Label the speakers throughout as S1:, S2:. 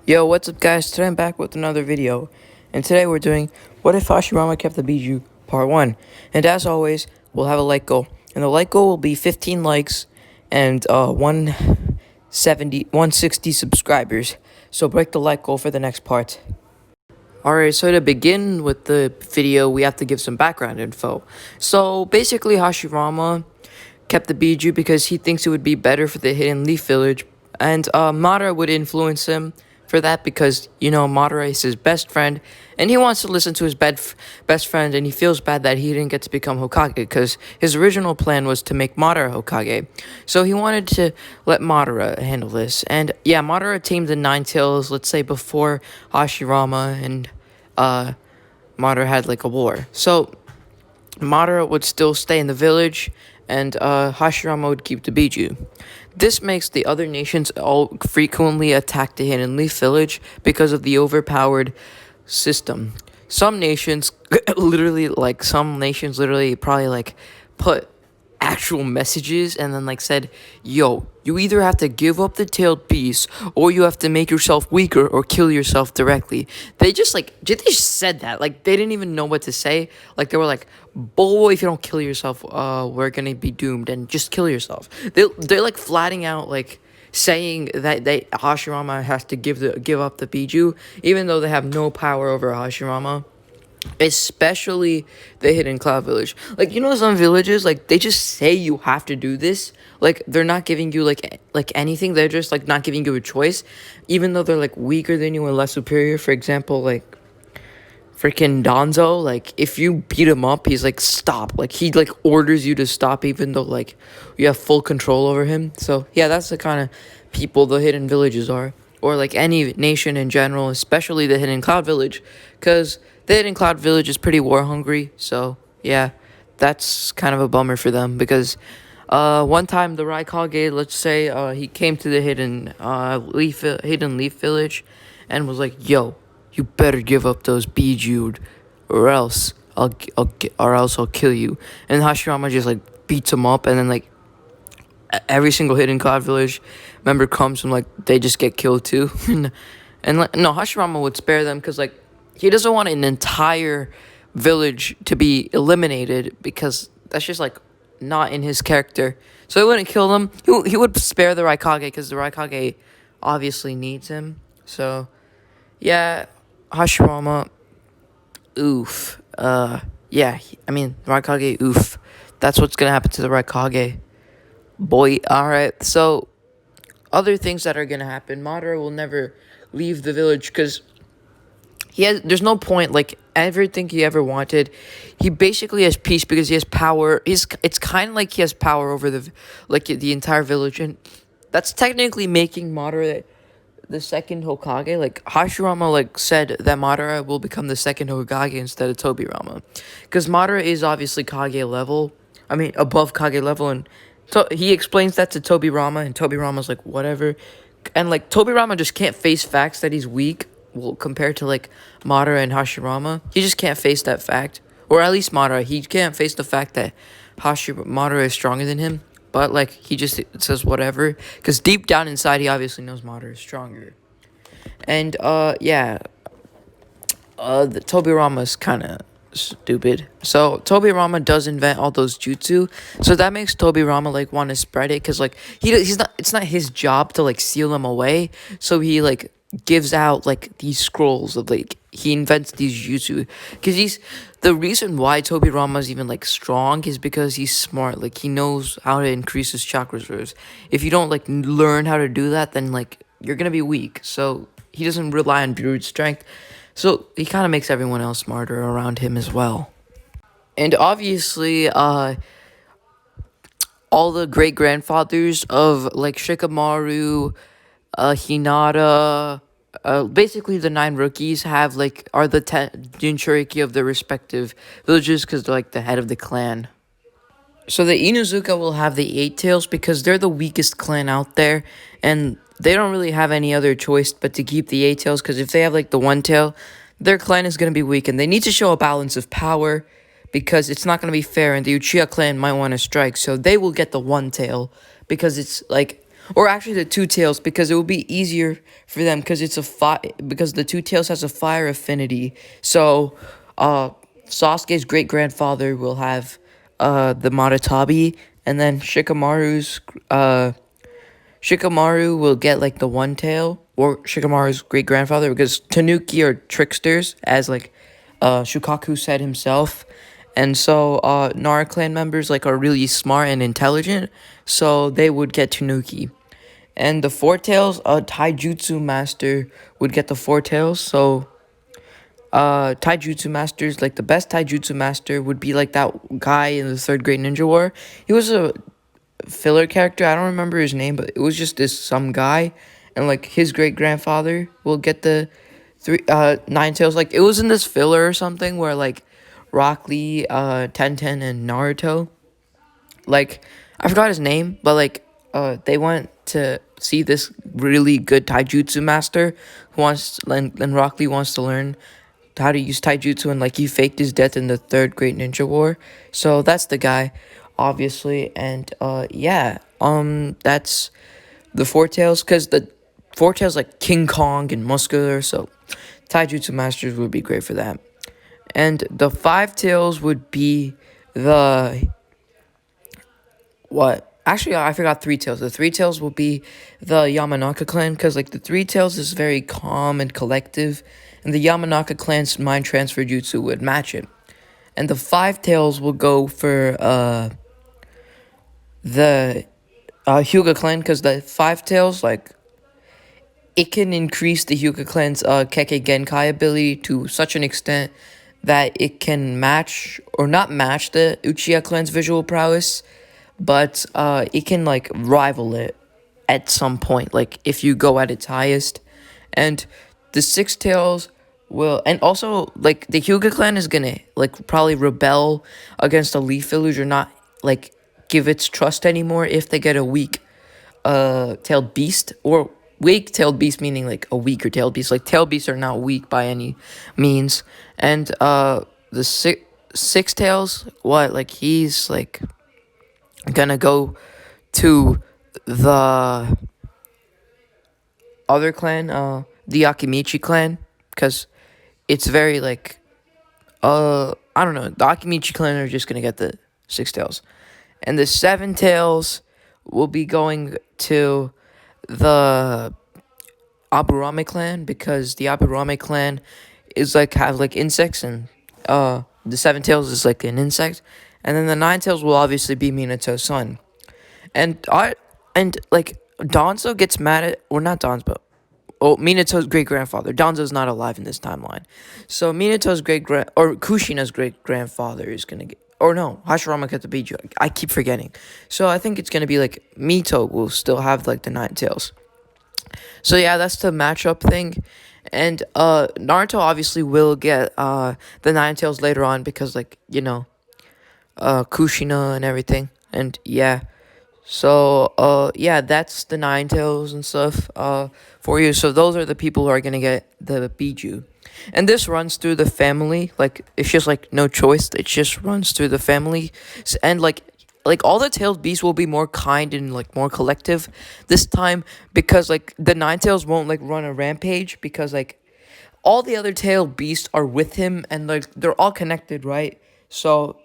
S1: Yo, what's up guys? Today I'm back with another video. And today we're doing What If Hashirama Kept the Bijou Part 1. And as always, we'll have a like goal. And the like goal will be 15 likes and 160 subscribers. So break the like goal for the next part. Alright, so to begin with the video, we have to give some background info. So basically Hashirama kept the bijou because he thinks it would be better for the Hidden Leaf Village. And Madara would influence him for that because, you know, Madara is his best friend. And he wants to listen to his best friend, and he feels bad that he didn't get to become Hokage because his original plan was to make Madara Hokage. So he wanted to let Madara handle this. And yeah, Madara tamed the Nine Tails, let's say before Hashirama and Madara had like a war. So Madara would still stay in the village, and Hashirama would keep the bijou. This makes the other nations all frequently attack the Hidden Leaf Village because of the overpowered system. Some nations literally probably like put actual messages and then like said, yo, you either have to give up the tailed beast or you have to make yourself weaker or kill yourself directly. They just said that, like they didn't even know what to say. Like they were like, boy, if you don't kill yourself, we're gonna be doomed, and just kill yourself. They're like flatting out like saying that Hashirama has to give up the bijou, even though they have no power over Hashirama. Especially the Hidden Cloud Village. Like, you know, some villages, like, they just say you have to do this. Like, they're not giving you, like anything. They're just, like, not giving you a choice. Even though they're, like, weaker than you and less superior. For example, like, freaking Donzo. Like, if you beat him up, he's, like, stop. Like, he, like, orders you to stop even though, like, you have full control over him. So, yeah, that's the kind of people the Hidden Villages are. Or, like, any nation in general, especially the Hidden Cloud Village. Because the Hidden Cloud Village is pretty war hungry, so yeah, that's kind of a bummer for them because one time the Raikage, let's say, he came to the Hidden Leaf Village and was like, "Yo, you better give up those bijou, or else I'll kill you." And Hashirama just like beats him up, and then like every single Hidden Cloud Village member comes and like they just get killed too. And like, no, Hashirama would spare them because like he doesn't want an entire village to be eliminated because that's just like not in his character. So he wouldn't kill them. He would spare the Raikage because the Raikage obviously needs him. So yeah, Hashirama, oof. Yeah, I mean Raikage, oof. That's what's gonna happen to the Raikage. Boy, alright. So other things that are gonna happen, Madara will never leave the village because there's no point, like everything he ever wanted, he basically has peace because he has power. It's kind of like he has power over the entire village, and that's technically making Madara the second Hokage. Like Hashirama like said that Madara will become the second Hokage instead of Tobirama, because Madara is obviously Kage level. I mean above Kage level, and he explains that to Tobirama, and Tobirama's like whatever, and like Tobirama just can't face facts that he's weak. Well, compared to like Madara and Hashirama, he just can't face that fact. Or at least Madara, he can't face the fact that Madara is stronger than him. But like he just says whatever, because deep down inside he obviously knows Madara is stronger. And yeah, the Tobirama's kind of stupid. So Tobirama does invent all those jutsu, so that makes Tobirama like want to spread it, because like it's not his job to like seal them away. So he like gives out like these scrolls of like he invents these jutsu, because the reason why Tobirama's even like strong is because he's smart. Like he knows how to increase his chakra reserves. If you don't like learn how to do that, then like you're gonna be weak. So he doesn't rely on brute strength. So he kind of makes everyone else smarter around him as well. And obviously, all the great grandfathers of like Shikamaru, Hinata, basically the 9 rookies are the Jinchuriki of their respective villages because they're like the head of the clan. So the Inuzuka will have the 8 tails because they're the weakest clan out there, and they don't really have any other choice but to keep the 8 tails, because if they have like the 1 tail, their clan is going to be weak, and they need to show a balance of power because it's not going to be fair, and the Uchiha clan might want to strike, so they will get the 1 tail because it's like or actually the two tails, because it will be easier for them because because the two tails has a fire affinity. So, Sasuke's great grandfather will have the Maratabi, and then Shikamaru will get like the one tail, or Shikamaru's great grandfather, because Tanuki are tricksters, as like Shukaku said himself. And so Nara clan members like are really smart and intelligent, so they would get Tanuki. And the four tails, a taijutsu master would get the four tails. So taijutsu masters, like the best taijutsu master would be like that guy in the third Great Ninja War. He was a filler character. I don't remember his name, but it was just this some guy, and like his great grandfather will get the nine tails. Like it was in this filler or something where like Rock Lee, Tenten, and Naruto, like I forgot his name, but like they went to see this really good taijutsu master who wants, and Rock Lee wants to learn how to use taijutsu, and like he faked his death in the third Great Ninja War. So that's the guy, obviously. And yeah, that's the four tails, because the four tails like King Kong and muscular, so taijutsu masters would be great for that. And the five tails would be the what? Actually, I forgot three tails. The three tails will be the Yamanaka clan, because like the three tails is very calm and collective, and the Yamanaka clan's mind transfer jutsu would match it. And the five tails will go for the Hyuga clan, because the five tails, like it can increase the Hyuga clan's Kekkei Genkai ability to such an extent that it can match or not match the Uchiha clan's visual prowess, but it can like rival it at some point, like if you go at its highest. And the six tails will, and also like the Hyuga clan is gonna like probably rebel against the Leaf Village, or not like give its trust anymore if they get a weak tailed beast, or weak tailed beast meaning like a weaker tailed beast. Like tailed beasts are not weak by any means. And the six tails, what, like he's like gonna go to the other clan, the Akimichi clan, because it's very like I don't know, the Akimichi clan are just gonna get the six tails. And the seven tails will be going to the Aburame clan, because the Aburame clan is like have like insects, and the seven tails is like an insect. And then the nine tails will obviously be Minato's son. And like Danzo gets mad at, or not Danzo, but Minato's great grandfather. Danzo's not alive in this timeline. So Minato's or Kushina's great grandfather is gonna get, or no, Hashirama got the bijou. I keep forgetting. So I think it's gonna be like Mito will still have like the nine tails. So yeah, that's the matchup thing. And Naruto obviously will get the nine tails later on, because like, you know, Kushina and everything. And yeah. So yeah, that's the nine tails and stuff for you. So those are the people who are gonna get the bijou. And this runs through the family. Like it's just like no choice. It just runs through the family. And like all the tailed beasts will be more kind and like more collective this time, because like the nine tails won't like run a rampage, because like all the other tailed beasts are with him, and like they're all connected, right? So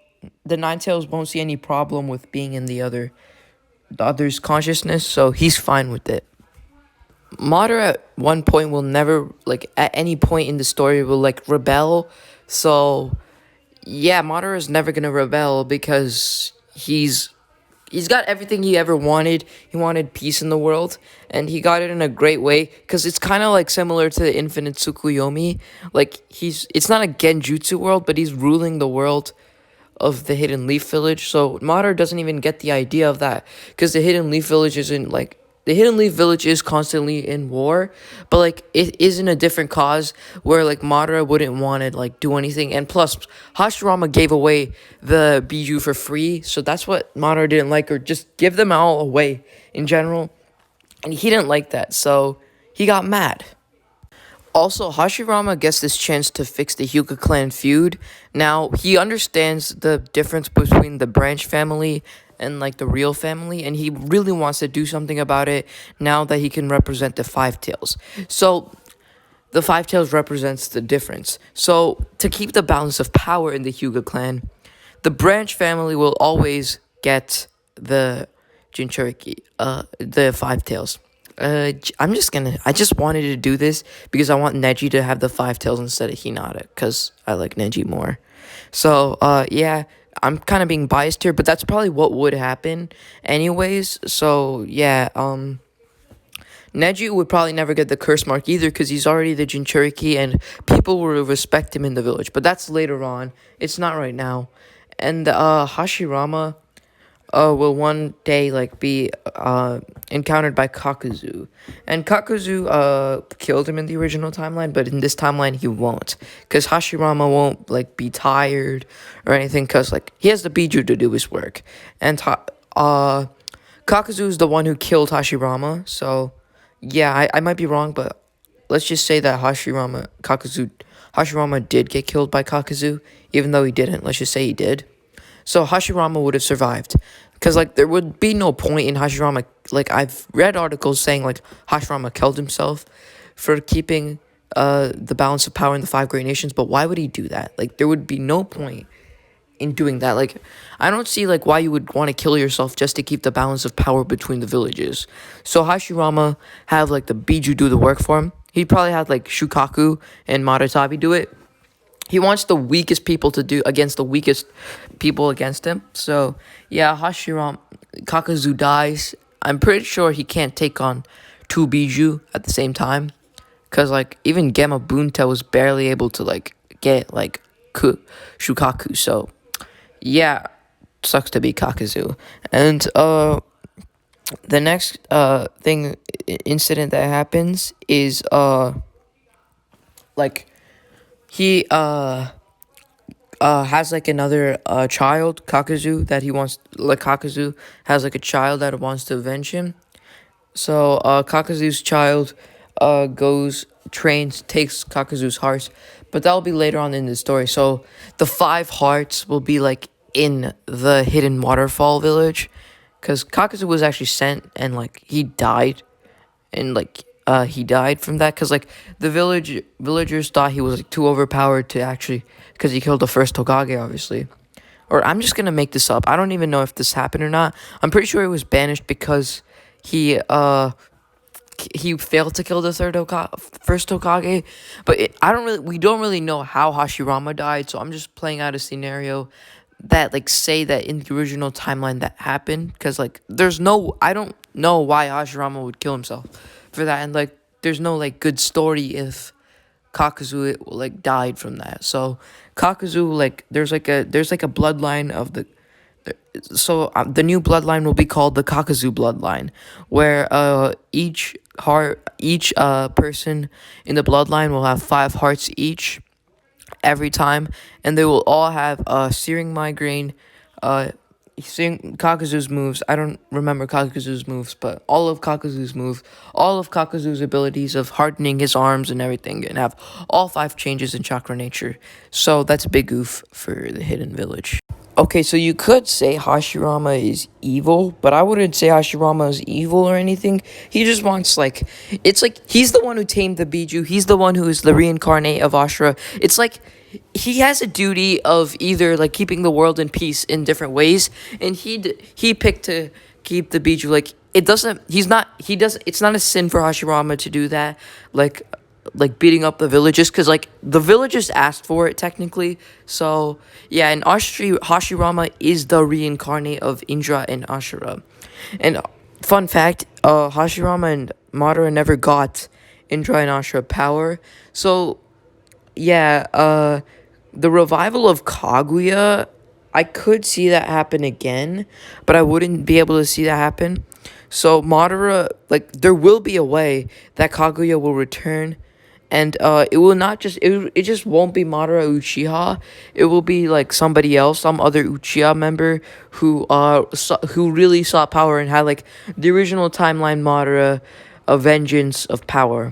S1: the nine tails won't see any problem with being in the other's consciousness, so he's fine with it. Madara at one point will never, like at any point in the story, will like rebel. So yeah, Madara is never gonna rebel, because he's got everything he ever wanted. He wanted peace in the world, and he got it in a great way, because it's kind of like similar to the Infinite Tsukuyomi. Like it's not a Genjutsu world, but he's ruling the world of the Hidden Leaf Village. So Madara doesn't even get the idea of that, because the Hidden Leaf Village isn't like, the Hidden Leaf Village is constantly in war, but like it isn't a different cause where like Madara wouldn't want to like do anything. And plus Hashirama gave away the bijou for free, so that's what Madara didn't like, or just give them all away in general, and he didn't like that, so he got mad. Also, Hashirama gets this chance to fix the Hyuga clan feud. Now, he understands the difference between the branch family and like the real family, and he really wants to do something about it now that he can represent the five tails. So the five tails represents the difference. So to keep the balance of power in the Hyuga clan, the branch family will always get the Jinchuriki, the five tails. I just wanted to do this because I want Neji to have the five tails instead of Hinata, because I like Neji more. So, yeah, I'm kind of being biased here, but that's probably what would happen anyways. So, yeah, Neji would probably never get the curse mark either because he's already the Jinchuriki and people will respect him in the village. But that's later on. It's not right now. And Hashirama will one day like be encountered by Kakuzu. And Kakuzu killed him in the original timeline, but in this timeline he won't. Because Hashirama won't like be tired or anything, because like he has the bijou to do his work. And Kakuzu is the one who killed Hashirama, so yeah, I might be wrong, but let's just say that Hashirama did get killed by Kakuzu, even though he didn't. Let's just say he did. So Hashirama would have survived. Because, like, there would be no point in Hashirama. Like, I've read articles saying, like, Hashirama killed himself for keeping the balance of power in the five great nations. But why would he do that? Like, there would be no point in doing that. Like, I don't see, like, why you would want to kill yourself just to keep the balance of power between the villages. So Hashirama have, like, the bijou do the work for him. He'd probably have, like, Shukaku and Maratabi do it. He wants the weakest people to do against the weakest people against him. So, yeah, Kakuzu dies. I'm pretty sure he can't take on two bijou at the same time. Because, like, even Gemma Bunta was barely able to, like, get, like, Shukaku. So, yeah, sucks to be Kakuzu. And, the next, incident that happens is, like, he has like another child, Kakuzu, that he wants. Like Kakuzu has like a child that wants to avenge him. So Kakuzu's child takes Kakuzu's heart, but that'll be later on in the story. So the five hearts will be like in the hidden waterfall village, because Kakuzu was actually sent and like he died, and like he died from that because like the villagers thought he was like too overpowered to actually, because he killed the first Tokage, obviously. Or I'm just gonna make this up. I don't even know if this happened or not. I'm pretty sure he was banished because he failed to kill the first Tokage. But we don't really know how Hashirama died, so I'm just playing out a scenario that like say that in the original timeline that happened, because like I don't know why Hashirama would kill himself for that, and like there's no like good story if Kakuzu like died from that. So Kakuzu, like there's like a bloodline of the the new bloodline will be called the Kakuzu bloodline, where each person in the bloodline will have 5 hearts each every time, and they will all have a searing migraine. Kakuzu's moves, I don't remember Kakuzu's moves, but all of Kakuzu's abilities of hardening his arms and everything, and have all 5 changes in chakra nature. So that's a big oof for the hidden village. Okay, so you could say Hashirama is evil, but I wouldn't say Hashirama is evil or anything. He just wants, like, it's like, he's the one who tamed the Bijou. He's the one who is the reincarnate of Ashura. It's like, he has a duty of either, like, keeping the world in peace in different ways, and he picked to keep the Bijou. Like, it's not a sin for Hashirama to do that, like beating up the villages, because like the villages asked for it technically. So yeah, and Hashirama is the reincarnate of Indra and Ashura. And fun fact, Hashirama and Madara never got Indra and Ashura power. So yeah, the revival of Kaguya, I could see that happen again, but I wouldn't be able to see that happen. So Madara, like, there will be a way that Kaguya will return, and it will not just it just won't be Madara Uchiha. It will be like somebody else, some other Uchiha member who really sought power and had like the original timeline Madara, a vengeance of power.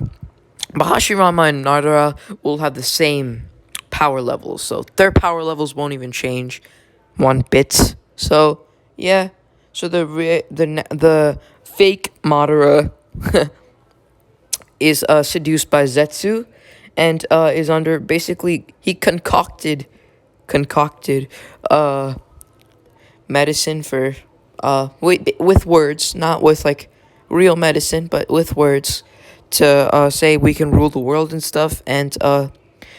S1: But Hashirama and Madara will have the same power levels, so their power levels won't even change one bit. So yeah, So the fake Madara is seduced by Zetsu, and is under basically he concocted medicine for with words, not with like real medicine, but with words to say we can rule the world and stuff, and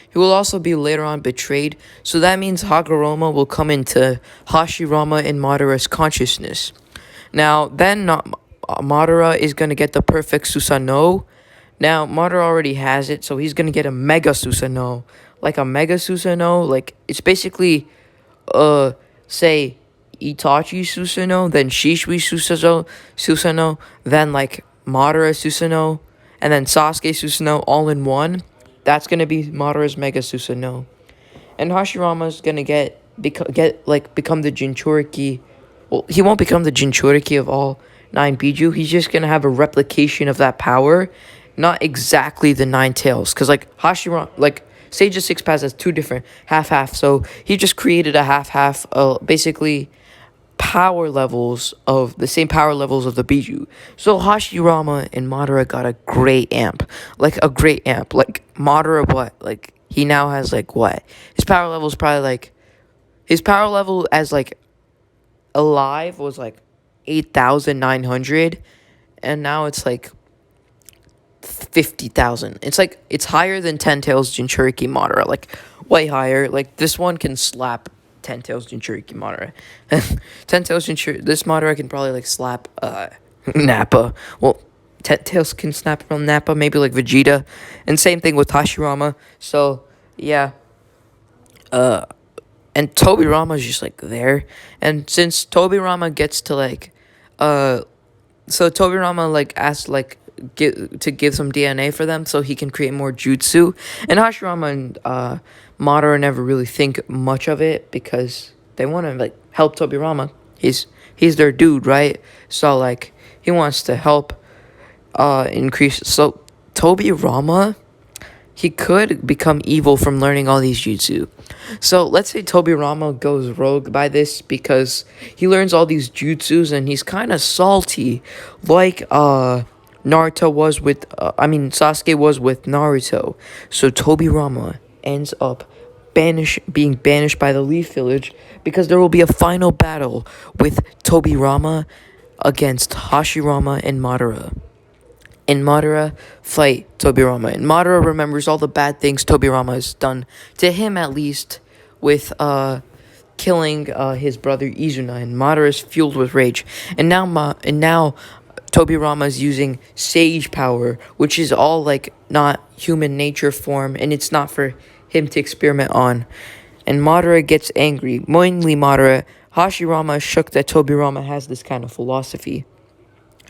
S1: he will also be later on betrayed. So that means Hagoromo will come into Hashirama and Madara's consciousness. Now, then Madara is going to get the perfect Susanoo. Now, Madara already has it, so he's going to get a Mega Susanoo. Like a Mega Susanoo, like, it's basically, say, Itachi Susanoo, then Shisui Susanoo, then, like, Madara Susanoo, and then Sasuke Susanoo all in one. That's going to be Madara's Mega Susanoo. And Hashirama's gonna become the Jinchuriki. Well, he won't become the Jinchuriki of all 9 bijou. He's just gonna have a replication of that power, not exactly the 9 tails. Cause like Hashirama, like Sage of Six Paths has two different half. So he just created a half. Basically power levels of the same power levels of the bijou. So Hashirama and Madara got a great amp. Like a great amp. Like Madara what? Like he now has like what? His power level is probably like his power level as like alive was like 8,900, and now it's like 50,000. It's like it's higher than 10 tails Jinchuriki Madara, like way higher. Like this one can slap 10 tails Jinchuriki Madara. 10 tails Jinchuriki, this Madara can probably like slap Nappa. Well, 10 tails can snap from Nappa, maybe like Vegeta, and same thing with Hashirama. So yeah, and Tobirama is just like there, and since Tobirama gets to like so Tobirama like asked like give some DNA for them so he can create more jutsu. And Hashirama and Madara never really think much of it because they want to like help Tobirama. He's their dude, right? So like he wants to help increase. So Tobirama, he could become evil from learning all these jutsu. So let's say Tobirama goes rogue by this because he learns all these jutsus and he's kind of salty, like Naruto was with Sasuke was with Naruto. So Tobirama ends up being banished by the Leaf Village because there will be a final battle with Tobirama against Hashirama and Madara. And Madara fight Tobirama. And Madara remembers all the bad things Tobirama has done to him, at least, with killing his brother Izuna. And Madara is fueled with rage. And now Tobirama is using Sage power, which is all like not human nature form, and it's not for him to experiment on. And Madara gets angry. Mainly Madara. Hashirama is shook that Tobirama has this kind of philosophy.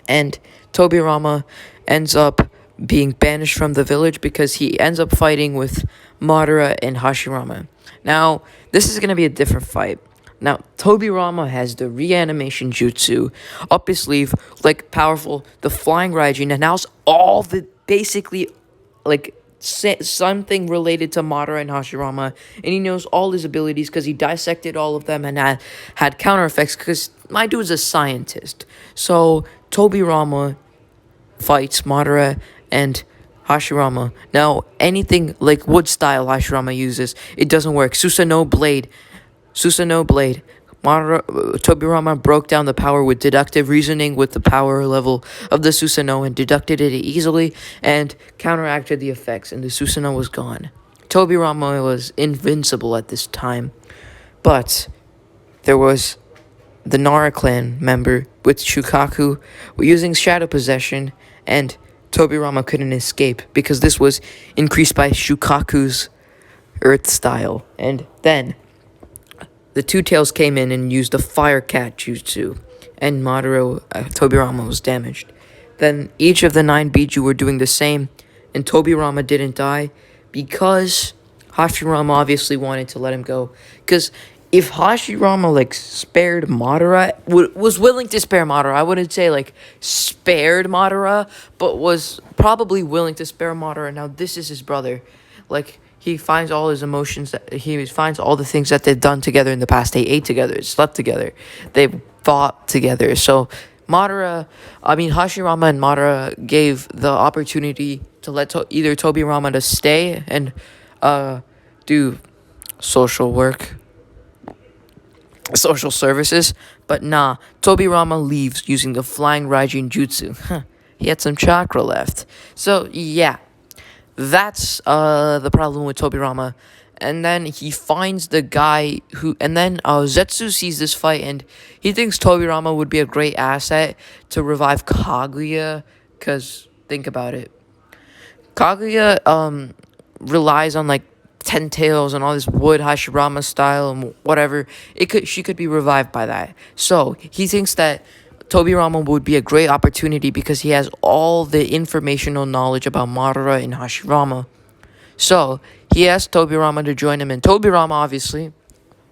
S1: And Tobirama ends up being banished from the village because he ends up fighting with Madara and Hashirama. Now, this is going to be a different fight. Now, Tobirama has the reanimation jutsu up his sleeve, like powerful, the flying Raijin, and now all the basically like something related to Madara and Hashirama, and he knows all his abilities because he dissected all of them and had counter effects because my dude's a scientist. So Tobirama fights Madara and Hashirama. Now, anything like wood style Hashirama uses, it doesn't work. Susanoo Blade. Tobirama broke down the power with deductive reasoning with the power level of the Susanoo and deducted it easily and counteracted the effects, and the Susanoo was gone. Tobirama was invincible at this time, but there was the Nara clan member with Shukaku were using shadow possession, and Tobirama couldn't escape because this was increased by Shukaku's earth style. And then the Two Tails came in and used the Fire Cat jutsu, and Tobirama was damaged. Then each of the 9 bijou were doing the same, and Tobirama didn't die because Hashirama obviously wanted to let him go. Because if Hashirama like spared Madara, was willing to spare Madara, I wouldn't say like spared Madara, but was probably willing to spare Madara. Now this is his brother, like he finds all his emotions, that he finds all the things that they've done together in the past. They ate together, slept together, they fought together. So Hashirama and Madara gave the opportunity to let either Tobirama to stay and do social work, social services, but nah, Tobirama leaves using the flying Raijin Jutsu. He had some chakra left. So yeah, that's the problem with Tobirama. And then he finds the guy and then Zetsu sees this fight and he thinks Tobirama would be a great asset to revive Kaguya, cause think about it. Kaguya relies on like 10 tails and all this wood Hashirama style and whatever. She could be revived by that. So he thinks that Tobirama would be a great opportunity because he has all the informational knowledge about Madara and Hashirama. So he asked Tobirama to join him, and Tobirama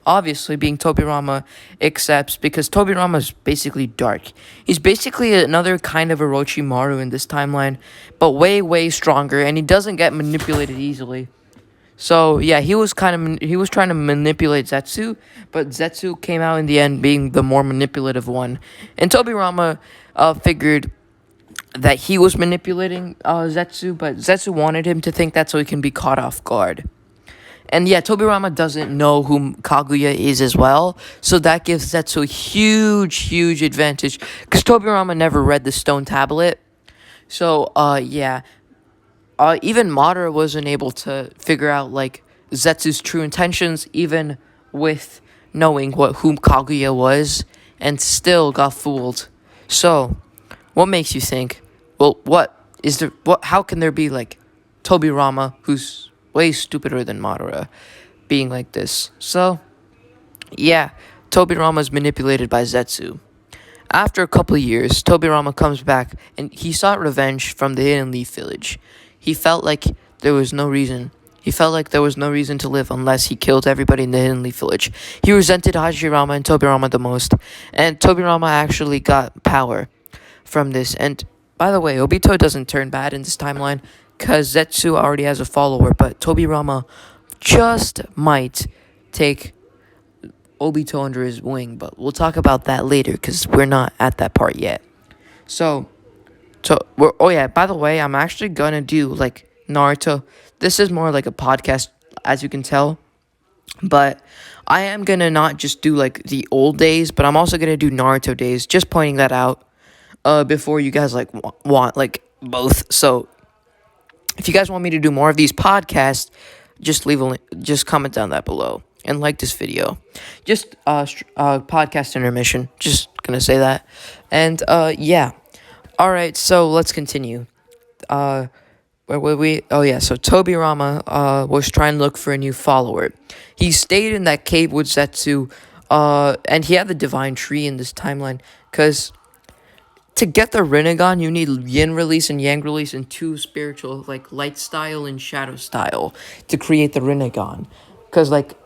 S1: obviously being Tobirama, accepts because Tobirama is basically dark. He's basically another kind of Orochimaru in this timeline, but way stronger, and he doesn't get manipulated easily. So yeah, he was trying to manipulate Zetsu, but Zetsu came out in the end being the more manipulative one. And Tobirama figured that he was manipulating Zetsu, but Zetsu wanted him to think that so he can be caught off guard. And yeah, Tobirama doesn't know who Kaguya is as well, so that gives Zetsu a huge advantage, because Tobirama never read the stone tablet. So yeah, even Madara wasn't able to figure out like Zetsu's true intentions, even with knowing whom Kaguya was, and still got fooled. So, what makes you think? Well, how can there be like Tobirama, who's way stupider than Madara, being like this? So, yeah, Tobirama's manipulated by Zetsu. After a couple of years, Tobirama comes back and he sought revenge from the Hidden Leaf Village. He felt like there was no reason to live unless he killed everybody in the Hidden Leaf Village. He resented Hashirama and Tobirama the most, and Tobirama actually got power from this. And by the way, Obito doesn't turn bad in this timeline, because Zetsu already has a follower, but Tobirama just might take Obito under his wing, but we'll talk about that later, because we're not at that part yet. By the way, I'm actually gonna do like Naruto. This is more like a podcast, as you can tell, but I am gonna not just do like the old days, but I'm also gonna do Naruto days. Just pointing that out, before you guys like want like both. So if you guys want me to do more of these podcasts, just comment down that below and like this video. Just podcast intermission. Just gonna say that, and yeah. All right, so let's continue. Where were we? Oh yeah, so Tobirama was trying to look for a new follower. He stayed in that cave with Zetsu, and he had the divine tree in this timeline, because to get the Rinnegan, you need yin release and yang release and two spiritual, like light style and shadow style, to create the Rinnegan. Because like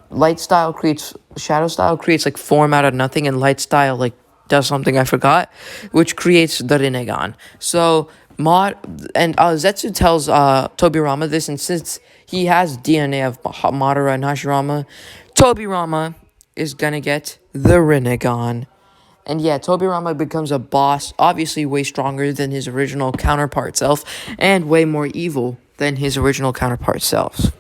S1: shadow style creates like form out of nothing, and light style like does something I forgot, which creates the Rinnegan. So Zetsu tells Tobirama this, and since he has DNA of Madara and Hashirama, Tobirama is gonna get the Rinnegan. And yeah, Tobirama becomes a boss, obviously way stronger than his original counterpart self, and way more evil than his original counterpart self.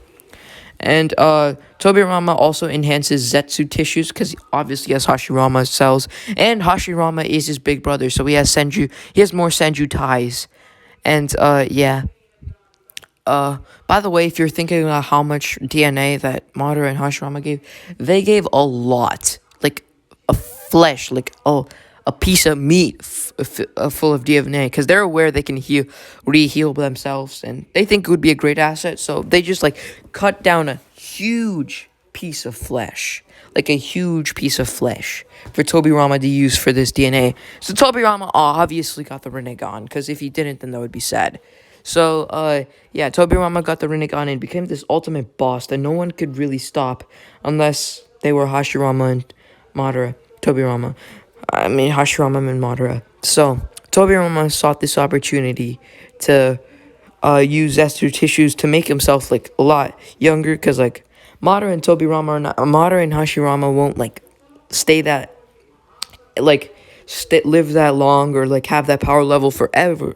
S1: And Tobirama also enhances Zetsu tissues, because obviously has Hashirama cells, and Hashirama is his big brother, so he has more Senju ties. And yeah. By the way, if you're thinking about how much DNA that Madara and Hashirama gave, they gave a lot, like a flesh, like a piece of meat full of DNA, because they're aware they can re-heal themselves, and they think it would be a great asset, so they just like cut down a huge piece of flesh, for Tobirama to use for this DNA. So Tobirama obviously got the Rinnegan, because if he didn't, then that would be sad. So yeah, Tobirama got the Rinnegan and became this ultimate boss that no one could really stop unless They were Hashirama and Madara. Tobirama. I mean, Hashirama and Madara. So, Tobirama sought this opportunity to use Zetsu tissues to make himself, like, a lot younger, because, like, Madara and Tobirama are not... Madara and Hashirama won't, like, stay that... Like, live that long or, like, have that power level forever.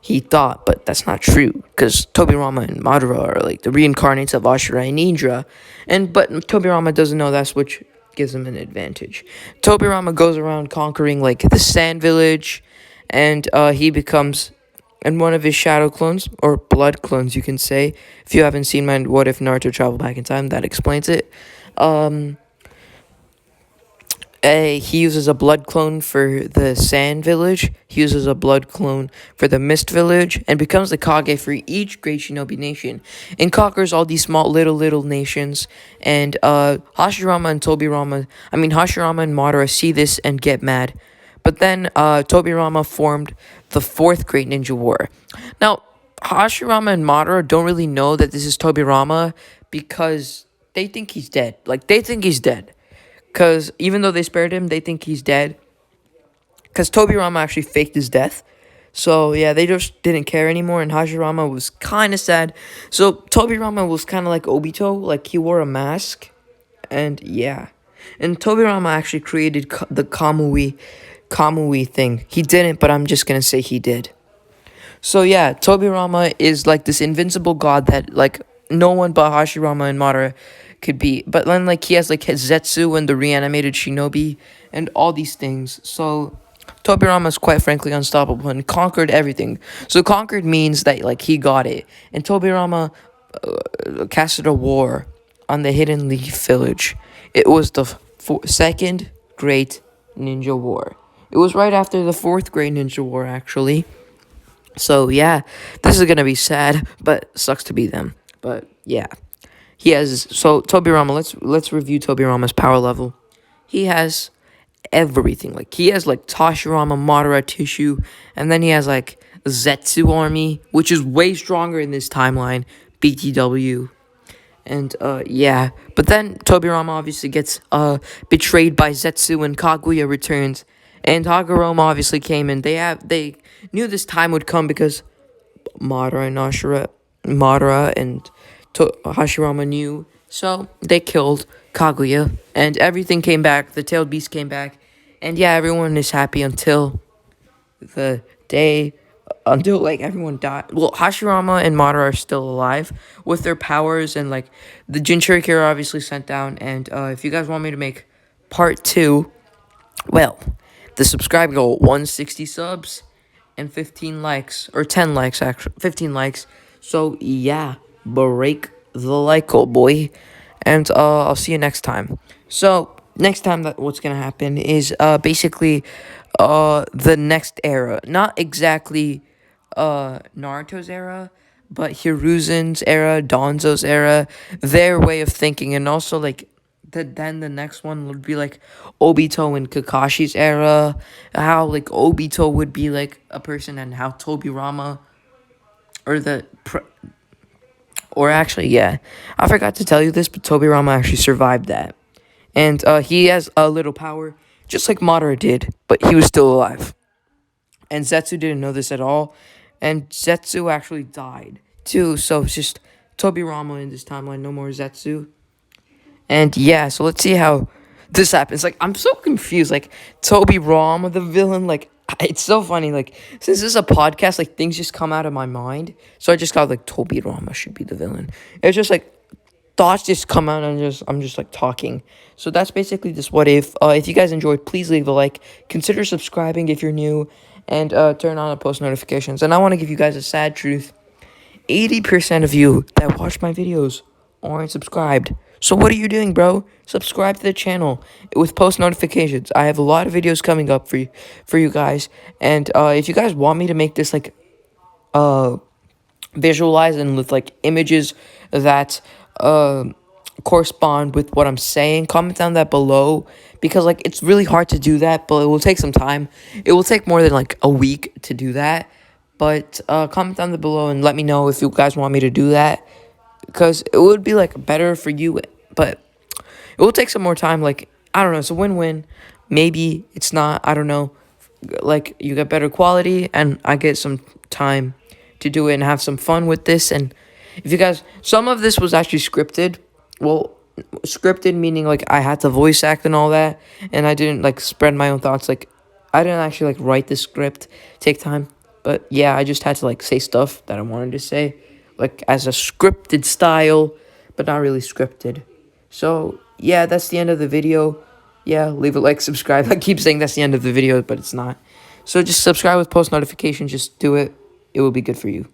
S1: He thought, but that's not true, because Tobirama and Madara are, like, the reincarnates of Ashura and Indra, but Tobirama doesn't know that's which gives him an advantage. Tobirama goes around conquering, like, the Sand Village, and he becomes, and one of his shadow clones, or blood clones, you can say, if you haven't seen my What If Naruto Travel Back in Time, that explains it. He uses a blood clone for the Sand Village. He uses a blood clone for the Mist Village, and becomes the Kage for each great shinobi nation, and conquers all these small little nations. And Hashirama and Hashirama and Madara see this and get mad. But then Tobirama formed the fourth Great Ninja War. Now, Hashirama and Madara don't really know that this is Tobirama because they think he's dead. Like, they think he's dead. Because even though they spared him, they think he's dead. Because Tobirama actually faked his death. So, yeah, they just didn't care anymore. And Hashirama was kind of sad. So, Tobirama was kind of like Obito. Like, he wore a mask. And, yeah. And Tobirama actually created the Kamui thing. He didn't, but I'm just going to say he did. So, yeah, Tobirama is like this invincible god that, like, no one but Hashirama and Madara could be. But then, like, he has, like, his Zetsu and the reanimated shinobi and all these things. So, Tobirama is quite frankly unstoppable and conquered everything. So, conquered means that, like, he got it. And Tobirama casted a war on the Hidden Leaf Village. It was the second Great Ninja War. It was right after the fourth Great Ninja War, actually. So, yeah, this is gonna be sad, but sucks to be them. But, yeah. Tobirama, let's review Tobirama's power level. He has everything. Like, he has, like, Hashirama, Madara tissue, and then he has, like, Zetsu army, which is way stronger in this timeline, BTW. And, yeah. But then Tobirama obviously gets, betrayed by Zetsu, and Kaguya returns. And Hagoromo obviously came in. They knew this time would come because Madara and Hashirama knew. So, they killed Kaguya. And everything came back. The tailed beast came back. And, yeah, everyone is happy until like, everyone died. Well, Hashirama and Madara are still alive with their powers, and, like, the Jinchuriki are obviously sent down. And if you guys want me to make part 2, well, the subscribe goal, 160 subs and 15 likes, or 10 likes, actually, 15 likes. So, yeah, break the like goal, boy. And I'll see you next time. So, next time, what's gonna happen is basically the next era. Not exactly Naruto's era, but Hiruzen's era, Danzo's era, their way of thinking, and also, like, then the next one would be, like, Obito and Kakashi's era, how, like, Obito would be, like, a person, and how Tobirama, or actually, yeah, I forgot to tell you this, but Tobirama actually survived that, and he has a little power, just like Madara did, but he was still alive, and Zetsu didn't know this at all, and Zetsu actually died, too, so it's just Tobirama in this timeline, no more Zetsu. And, yeah, so let's see how this happens. Like, I'm so confused. Like, Tobirama, the villain, like, it's so funny. Like, since this is a podcast, like, things just come out of my mind. So I just got, like, Tobirama should be the villain. It's just, like, thoughts just come out, and I'm just, like, talking. So that's basically this What If. If you guys enjoyed, please leave a like. Consider subscribing if you're new. And turn on the post notifications. And I want to give you guys a sad truth. 80% of you that watch my videos aren't subscribed. So what are you doing, bro? Subscribe to the channel with post notifications. I have a lot of videos coming up for you guys. And if you guys want me to make this, like, visualize and with, like, images that correspond with what I'm saying, comment down that below, because, like, it's really hard to do that, but it will take some time. It will take more than, like, a week to do that. But comment down below and let me know if you guys want me to do that, because it would be, like, better for you. But It will take some more time. Like, I don't know. It's a win-win. Maybe it's not. I don't know. Like, you get better quality, and I get some time to do it and have some fun with this. And if you guys, some of this was actually scripted. Well, scripted meaning like I had to voice act and all that, and I didn't like spread my own thoughts. Like, I didn't actually like write the script, take time. But yeah, I just had to like say stuff that I wanted to say, like as a scripted style, but not really scripted. So yeah, that's the end of the video. Yeah, leave a like, subscribe. I keep saying that's the end of the video, but it's not. So just subscribe with post notifications. Just do it. It will be good for you.